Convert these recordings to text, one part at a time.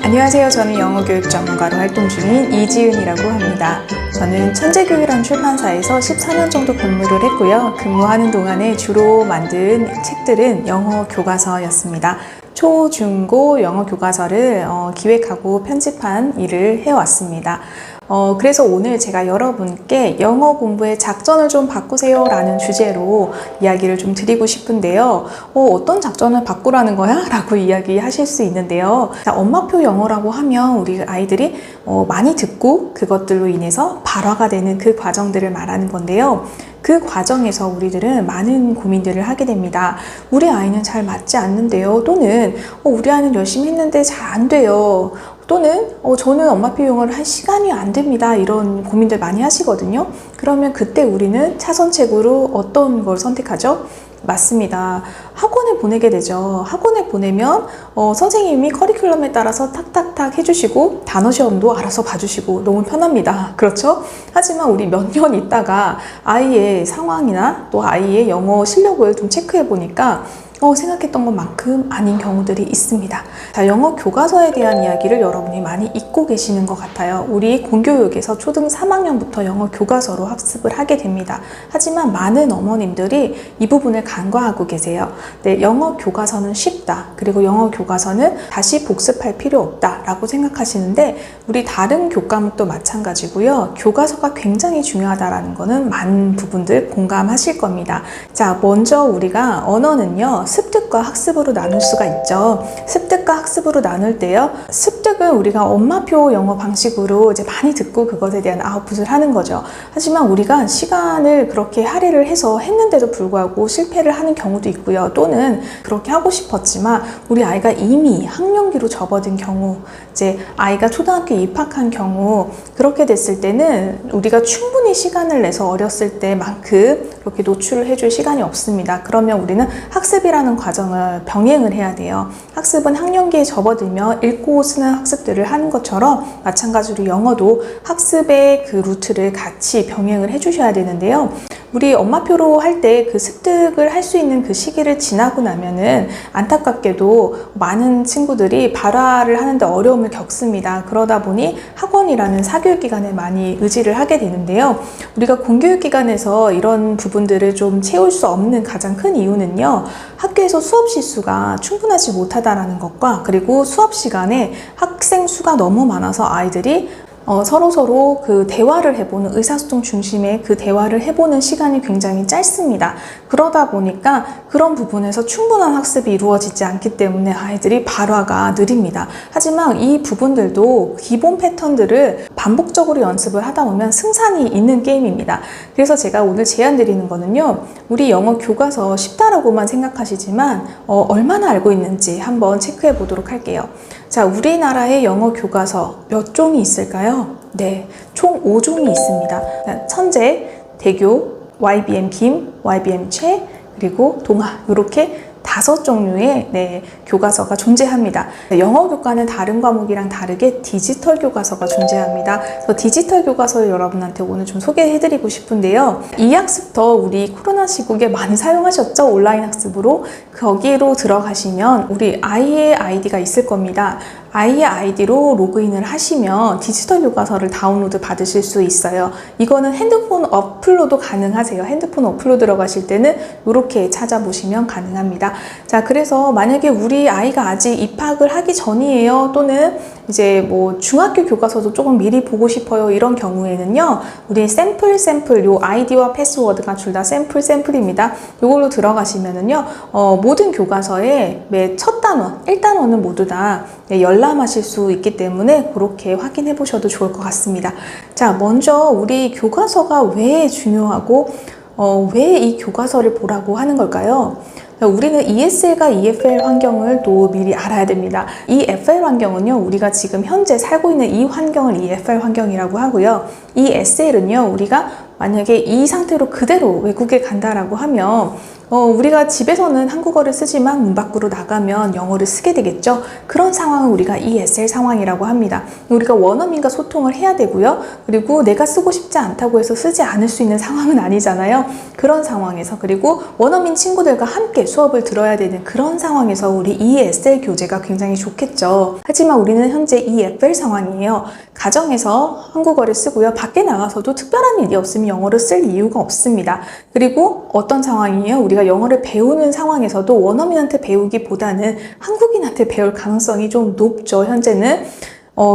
안녕하세요. 저는 영어교육 전문가로 활동 중인 이지은이라고 합니다. 저는 천재교육이라는 출판사에서 14년 정도 근무를 했고요. 근무하는 동안에 주로 만든 책들은 영어 교과서였습니다. 초, 중, 고 영어 교과서를 기획하고 편집한 일을 해왔습니다. 그래서 오늘 제가 여러분께 영어 공부의 작전을 좀 바꾸세요 라는 주제로 이야기를 좀 드리고 싶은데요. 어떤 작전을 바꾸라는 거야? 라고 이야기하실 수 있는데요. 자, 엄마표 영어라고 하면 우리 아이들이 많이 듣고 그것들로 인해서 발화가 되는 그 과정들을 말하는 건데요. 그 과정에서 우리들은 많은 고민들을 하게 됩니다. 우리 아이는 잘 맞지 않는데요. 또는 우리 아이는 열심히 했는데 잘 안 돼요. 또는 저는 엄마표 영어를 할 시간이 안 됩니다. 이런 고민들 많이 하시거든요. 그러면 그때 우리는 차선책으로 어떤 걸 선택하죠? 맞습니다. 학원에 보내게 되죠. 학원에 보내면 선생님이 커리큘럼에 따라서 탁탁탁 해주시고 단어 시험도 알아서 봐주시고 너무 편합니다. 그렇죠? 하지만 우리 몇 년 있다가 아이의 상황이나 또 아이의 영어 실력을 좀 체크해 보니까 생각했던 것만큼 아닌 경우들이 있습니다. 자, 영어 교과서에 대한 이야기를 여러분이 많이 잊고 계시는 것 같아요. 우리 공교육에서 초등 3학년부터 영어 교과서로 학습을 하게 됩니다. 하지만 많은 어머님들이 이 부분을 간과하고 계세요. 네, 영어 교과서는 쉽다. 그리고 영어 교과서는 다시 복습할 필요 없다 라고 생각하시는데 우리 다른 교과목도 마찬가지고요. 교과서가 굉장히 중요하다라는 거는 많은 부분들 공감하실 겁니다. 자, 먼저 우리가 언어는요. 습득과 학습으로 나눌 수가 있죠. 습득과 학습으로 나눌 때요. 습득은 우리가 엄마표 영어 방식으로 이제 많이 듣고 그것에 대한 아웃풋을 하는 거죠. 하지만 우리가 시간을 그렇게 할애를 해서 했는데도 불구하고 실패를 하는 경우도 있고요. 또는 그렇게 하고 싶었지만 우리 아이가 이미 학령기로 접어든 경우, 이제 아이가 초등학교에 입학한 경우 그렇게 됐을 때는 우리가 충분히 시간을 내서 어렸을 때만큼 그렇게 노출을 해줄 시간이 없습니다. 그러면 우리는 학습이라는 과정을 병행을 해야 돼요. 학습은 학령기에 접어들며 읽고 쓰는 학습들을 하는 것처럼 마찬가지로 영어도 학습의 그 루트를 같이 병행을 해주셔야 되는데요. 우리 엄마표로 할 때 그 습득을 할 수 있는 그 시기를 지나고 나면은 안타깝게도 많은 친구들이 발화를 하는데 어려움을 겪습니다. 그러다 보니 학원이라는 사교육기관에 많이 의지를 하게 되는데요. 우리가 공교육기관에서 이런 부분들을 좀 채울 수 없는 가장 큰 이유는요. 학교에서 수업 시수가 충분하지 못하다라는 것과 그리고 수업 시간에 학생 수가 너무 많아서 아이들이 서로 그 대화를 해보는 의사소통 중심의 그 대화를 해보는 시간이 굉장히 짧습니다. 그러다 보니까 그런 부분에서 충분한 학습이 이루어지지 않기 때문에 아이들이 발화가 느립니다. 하지만 이 부분들도 기본 패턴들을 반복적으로 연습을 하다 보면 승산이 있는 게임입니다. 그래서 제가 오늘 제안 드리는 거는요. 우리 영어 교과서 쉽다라고만 생각하시지만 얼마나 알고 있는지 한번 체크해 보도록 할게요. 자, 우리나라의 영어 교과서 몇 종이 있을까요? 네, 총 5종이 있습니다. 천재, 대교, YBM 김, YBM 최, 그리고 동아 이렇게 5종류의 교과서가 존재합니다. 영어 교과는 다른 과목이랑 다르게 디지털 교과서가 존재합니다. 그래서 디지털 교과서를 여러분한테 오늘 좀 소개해드리고 싶은데요. 이 학습터 우리 코로나 시국에 많이 사용하셨죠? 온라인 학습으로. 거기로 들어가시면 우리 아이의 아이디가 있을 겁니다. 아이의 아이디로 로그인을 하시면 디지털 교과서를 다운로드 받으실 수 있어요. 이거는 핸드폰 어플로도 가능하세요. 핸드폰 어플로 들어가실 때는 이렇게 찾아보시면 가능합니다. 자, 그래서 만약에 우리 아이가 아직 입학을 하기 전이에요. 또는 이제 뭐 중학교 교과서도 조금 미리 보고 싶어요. 이런 경우에는요. 우리 샘플 요 아이디와 패스워드가 둘 다 샘플입니다. 이걸로 들어가시면은요. 모든 교과서의 매 첫 단원, 1단원은 모두 다 열람하실 수 있기 때문에 그렇게 확인해 보셔도 좋을 것 같습니다. 자, 먼저 우리 교과서가 왜 중요하고 왜 이 교과서를 보라고 하는 걸까요? 우리는 ESL과 EFL 환경을 또 미리 알아야 됩니다. EFL 환경은요, 우리가 지금 현재 살고 있는 이 환경을 EFL 환경이라고 하고요. ESL은요, 우리가 만약에 이 상태로 그대로 외국에 간다라고 하면 우리가 집에서는 한국어를 쓰지만 문 밖으로 나가면 영어를 쓰게 되겠죠. 그런 상황을 우리가 ESL 상황이라고 합니다. 우리가 원어민과 소통을 해야 되고요. 그리고 내가 쓰고 싶지 않다고 해서 쓰지 않을 수 있는 상황은 아니잖아요. 그런 상황에서, 그리고 원어민 친구들과 함께 수업을 들어야 되는 그런 상황에서 우리 ESL 교재가 굉장히 좋겠죠. 하지만 우리는 현재 EFL 상황이에요. 가정에서 한국어를 쓰고요. 밖에 나가서도 특별한 일이 없으면 영어를 쓸 이유가 없습니다. 그리고 어떤 상황이에요? 우리가 영어를 배우는 상황에서도 원어민한테 배우기보다는 한국인한테 배울 가능성이 좀 높죠, 현재는.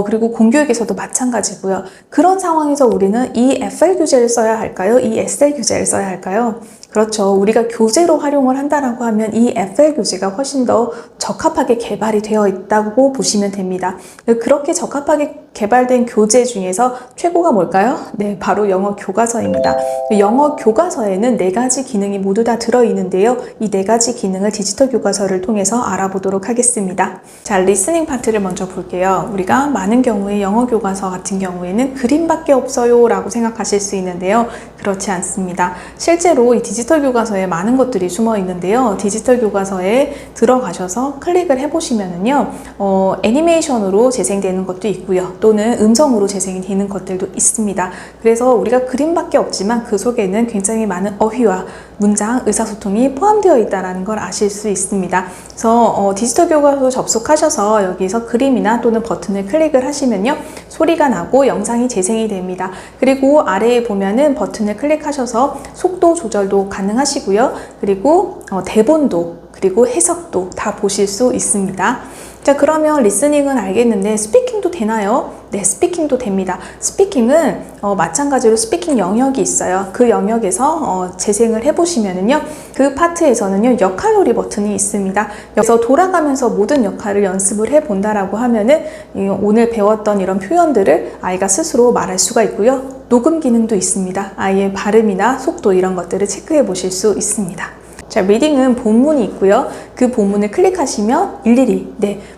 그리고 공교육에서도 마찬가지고요. 그런 상황에서 우리는 EFL 교재를 써야 할까요? ESL 교재를 써야 할까요? 그렇죠. 우리가 교재로 활용을 한다라고 하면 이 EFL 교재가 훨씬 더 적합하게 개발이 되어 있다고 보시면 됩니다. 그렇게 적합하게 개발된 교재 중에서 최고가 뭘까요? 네, 바로 영어 교과서입니다. 영어 교과서에는 4가지 기능이 모두 다 들어있는데요. 이 4가지 기능을 디지털 교과서를 통해서 알아보도록 하겠습니다. 자, 리스닝 파트를 먼저 볼게요. 우리가 많은 경우에 영어 교과서 같은 경우에는 그림밖에 없어요 라고 생각하실 수 있는데요. 그렇지 않습니다. 실제로 이 디지털 교과서에 많은 것들이 숨어 있는데요. 디지털 교과서에 들어가셔서 클릭을 해보시면은요, 애니메이션으로 재생되는 것도 있고요. 또는 음성으로 재생이 되는 것들도 있습니다. 그래서 우리가 그림밖에 없지만 그 속에는 굉장히 많은 어휘와 문장, 의사소통이 포함되어 있다는 걸 아실 수 있습니다. 그래서 디지털 교과서 접속하셔서 여기서 그림이나 또는 버튼을 클릭을 하시면요, 소리가 나고 영상이 재생이 됩니다. 그리고 아래에 보면은 버튼을 클릭하셔서 속도 조절도 가능하시고요. 그리고 대본도, 그리고 해석도 다 보실 수 있습니다. 자, 그러면 리스닝은 알겠는데 스피킹도 되나요? 네, 스피킹도 됩니다. 스피킹은 마찬가지로 스피킹 영역이 있어요. 그 영역에서 재생을 해보시면은요, 그 파트에서는요, 역할놀이 버튼이 있습니다. 여기서 돌아가면서 모든 역할을 연습을 해본다라고 하면은 오늘 배웠던 이런 표현들을 아이가 스스로 말할 수가 있고요. 녹음 기능도 있습니다. 아이의 발음이나 속도 이런 것들을 체크해 보실 수 있습니다. 자, 리딩은 본문이 있고요. 그 본문을 클릭하시면 일일이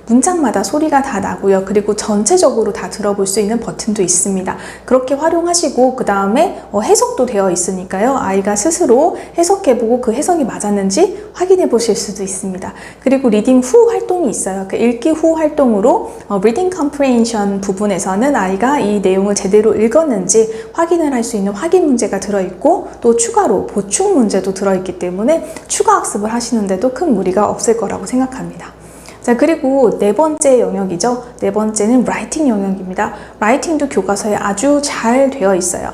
문장마다 소리가 다 나고요. 그리고 전체적으로 다 들어볼 수 있는 버튼도 있습니다. 그렇게 활용하시고 그 다음에 해석도 되어 있으니까요. 아이가 스스로 해석해보고 그 해석이 맞았는지 확인해 보실 수도 있습니다. 그리고 리딩 후 활동이 있어요. 그 읽기 후 활동으로 Reading Comprehension 부분에서는 아이가 이 내용을 제대로 읽었는지 확인을 할 수 있는 확인 문제가 들어있고, 또 추가로 보충 문제도 들어있기 때문에 추가 학습을 하시는데도 큰 무리가 없을 거라고 생각합니다. 자, 그리고 4번째 영역이죠. 4번째는 라이팅 영역입니다. 라이팅도 교과서에 아주 잘 되어 있어요.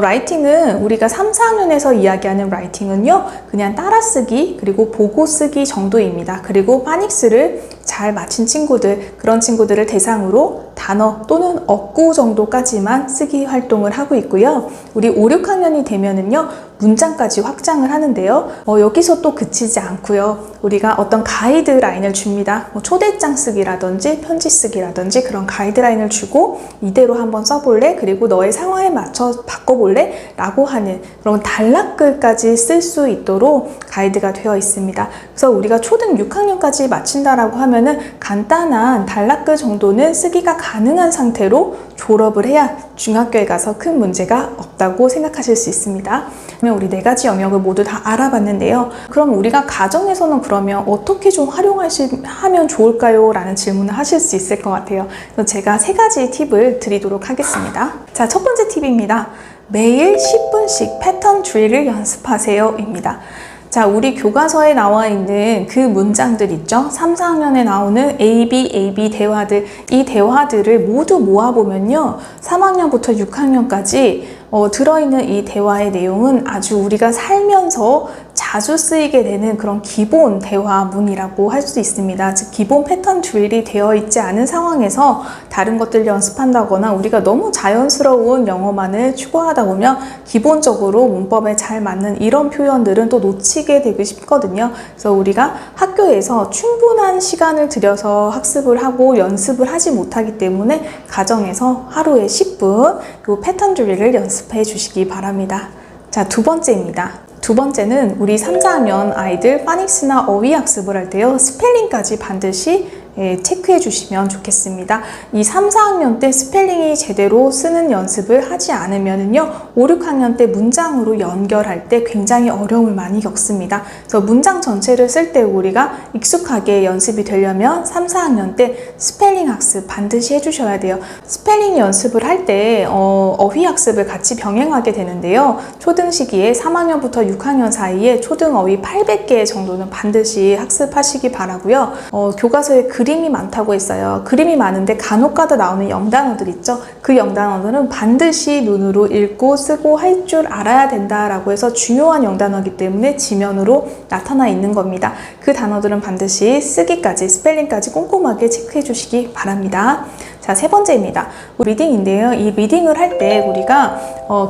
라이팅은 우리가 3, 4학년에서 이야기하는 라이팅은요, 그냥 따라쓰기 그리고 보고 쓰기 정도입니다. 그리고 파닉스를 잘 마친 친구들, 그런 친구들을 대상으로 단어 또는 어구 정도까지만 쓰기 활동을 하고 있고요. 우리 5, 6학년이 되면은요, 문장까지 확장을 하는데요. 여기서 또 그치지 않고요. 우리가 어떤 가이드라인을 줍니다. 초대장 쓰기라든지 편지 쓰기라든지 그런 가이드라인을 주고 이대로 한번 써볼래? 그리고 너의 상황에 맞춰 바꿔볼래? 라고 하는 그런 단락글까지 쓸 수 있도록 가이드가 되어 있습니다. 그래서 우리가 초등 6학년까지 마친다라고 하면은 간단한 단락글 정도는 쓰기가 가능한 상태로 졸업을 해야 중학교에 가서 큰 문제가 없다고 생각하실 수 있습니다. 그러면 우리 4가지 영역을 모두 다 알아봤는데요. 그럼 우리가 가정에서는 그러면 어떻게 좀 활용하면 좋을까요? 라는 질문을 하실 수 있을 것 같아요. 그래서 제가 3가지 팁을 드리도록 하겠습니다. 자, 첫 번째 팁입니다. 매일 10분씩 패턴 드릴을 연습하세요 입니다. 자, 우리 교과서에 나와 있는 그 문장들 있죠? 3, 4학년에 나오는 AB 대화들, 이 대화들을 모두 모아보면요, 3학년부터 6학년까지 들어있는 이 대화의 내용은 아주 우리가 살면서 자주 쓰이게 되는 그런 기본 대화문이라고 할 수 있습니다. 즉, 기본 패턴 드릴이 되어 있지 않은 상황에서 다른 것들 연습한다거나 우리가 너무 자연스러운 영어만을 추구하다 보면 기본적으로 문법에 잘 맞는 이런 표현들은 또 놓치게 되기 쉽거든요. 그래서 우리가 학교에서 충분한 시간을 들여서 학습을 하고 연습을 하지 못하기 때문에 가정에서 하루에 10분 이 패턴 드릴을 연습해 주시기 바랍니다. 자, 2번째입니다. 2번째는 우리 3, 4학년 아이들 파닉스나 어휘 학습을 할 때요, 스펠링까지 반드시 체크해 주시면 좋겠습니다. 이 3, 4학년 때 스펠링이 제대로 쓰는 연습을 하지 않으면요 5, 6학년 때 문장으로 연결할 때 굉장히 어려움을 많이 겪습니다. 그래서 문장 전체를 쓸 때 우리가 익숙하게 연습이 되려면 3, 4학년 때 스펠링 학습 반드시 해주셔야 돼요. 스펠링 연습을 할 때 어휘 학습을 같이 병행하게 되는데요. 초등 시기에 3학년부터 6학년 사이에 초등 어휘 800개 정도는 반드시 학습하시기 바라고요. 교과서에 그림이 많다고 했어요. 그림이 많은데 간혹가다 나오는 영단어들 있죠. 그 영단어들은 반드시 눈으로 읽고 쓰고 할 줄 알아야 된다라고 해서 중요한 영단어이기 때문에 지면으로 나타나 있는 겁니다. 그 단어들은 반드시 쓰기까지, 스펠링까지 꼼꼼하게 체크해 주시기 바랍니다. 자, 세 번째입니다. 리딩인데요. 이 리딩을 할 때 우리가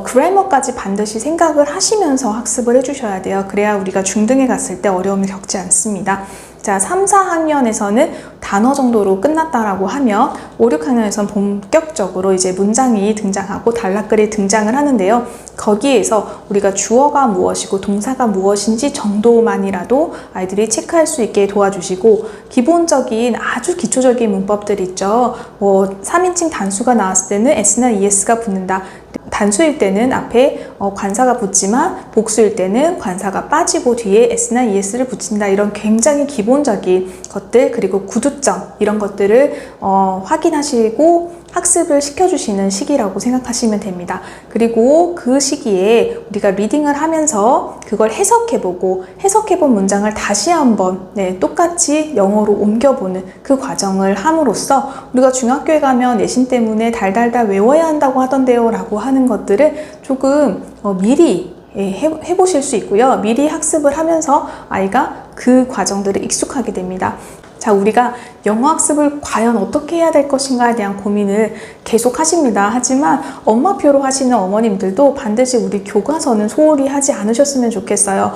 그래머까지 반드시 생각을 하시면서 학습을 해주셔야 돼요. 그래야 우리가 중등에 갔을 때 어려움을 겪지 않습니다. 자, 3, 4학년에서는 단어 정도로 끝났다라고 하면 5, 6학년에서는 본격적으로 이제 문장이 등장하고 단락글이 등장을 하는데요. 거기에서 우리가 주어가 무엇이고 동사가 무엇인지 정도만이라도 아이들이 체크할 수 있게 도와주시고, 기본적인 아주 기초적인 문법들 있죠. 3인칭 단수가 나왔을 때는 s나 es가 붙는다. 단수일 때는 앞에 관사가 붙지만 복수일 때는 관사가 빠지고 뒤에 s나 es를 붙인다. 이런 굉장히 기본적인 것들, 그리고 구두점 이런 것들을 확인하시고 학습을 시켜주시는 시기라고 생각하시면 됩니다. 그리고 그 시기에 우리가 리딩을 하면서 그걸 해석해본 문장을 다시 한번 똑같이 영어로 옮겨보는 그 과정을 함으로써 우리가 중학교에 가면 내신 때문에 달달달 외워야 한다고 하던데요 라고 하는 것들을 조금 미리 해보실 수 있고요. 미리 학습을 하면서 아이가 그 과정들을 익숙하게 됩니다. 자, 우리가 영어 학습을 과연 어떻게 해야 될 것인가에 대한 고민을 계속 하십니다. 하지만 엄마표로 하시는 어머님들도 반드시 우리 교과서는 소홀히 하지 않으셨으면 좋겠어요.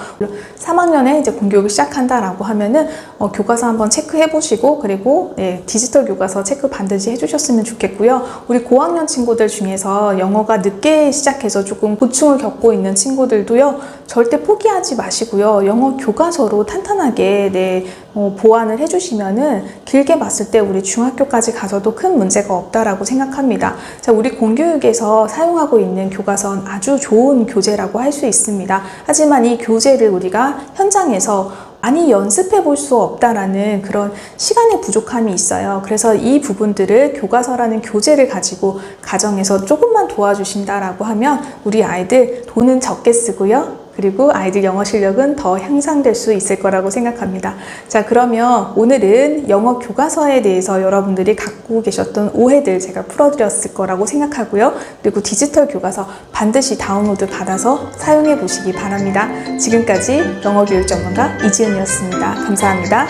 3학년에 이제 공교육을 시작한다라고 하면은 교과서 한번 체크해 보시고, 그리고 디지털 교과서 체크 반드시 해주셨으면 좋겠고요. 우리 고학년 친구들 중에서 영어가 늦게 시작해서 조금 고충을 겪고 있는 친구들도요, 절대 포기하지 마시고요. 영어 교과서로 탄탄하게 보완을 해주시면은 길게 봤을 때 우리 중학교까지 가서도 큰 문제가 없다라고 생각합니다. 자, 우리 공교육에서 사용하고 있는 교과서는 아주 좋은 교재라고 할 수 있습니다. 하지만 이 교재를 우리가 현장에서 많이 연습해 볼 수 없다라는 그런 시간의 부족함이 있어요. 그래서 이 부분들을 교과서라는 교재를 가지고 가정에서 조금만 도와주신다라고 하면 우리 아이들 돈은 적게 쓰고요. 그리고 아이들 영어 실력은 더 향상될 수 있을 거라고 생각합니다. 자, 그러면 오늘은 영어 교과서에 대해서 여러분들이 갖고 계셨던 오해들 제가 풀어드렸을 거라고 생각하고요. 그리고 디지털 교과서 반드시 다운로드 받아서 사용해 보시기 바랍니다. 지금까지 영어교육 전문가 이지은이었습니다. 감사합니다.